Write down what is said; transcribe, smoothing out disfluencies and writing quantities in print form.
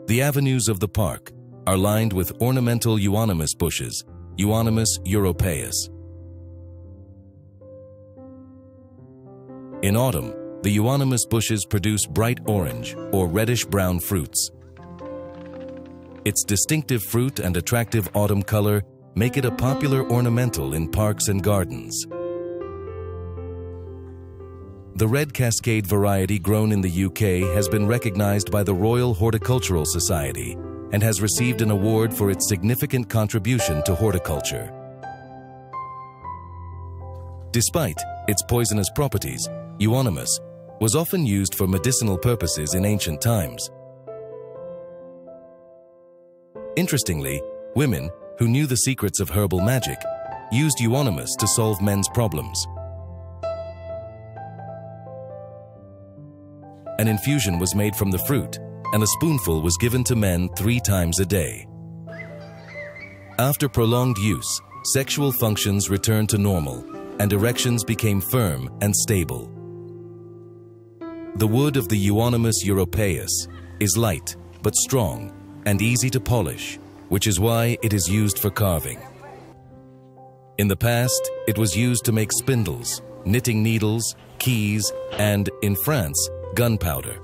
The avenues of the park are lined with ornamental euonymus bushes, Euonymus europaeus. In autumn, the euonymus bushes produce bright orange or reddish-brown fruits. Its distinctive fruit and attractive autumn color make it a popular ornamental in parks and gardens. The red cascade variety grown in the UK has been recognized by the Royal Horticultural Society and has received an award for its significant contribution to horticulture. Despite its poisonous properties, Euonymus was often used for medicinal purposes in ancient times. Interestingly, women who knew the secrets of herbal magic used Euonymus to solve men's problems. An infusion was made from the fruit, and a spoonful was given to men 3 times a day. After prolonged use, sexual functions returned to normal, and erections became firm and stable. The wood of the Euonymus europaeus is light but strong and easy to polish, which is why it is used for carving. In the past, it was used to make spindles, knitting needles, keys, and, in France, gunpowder.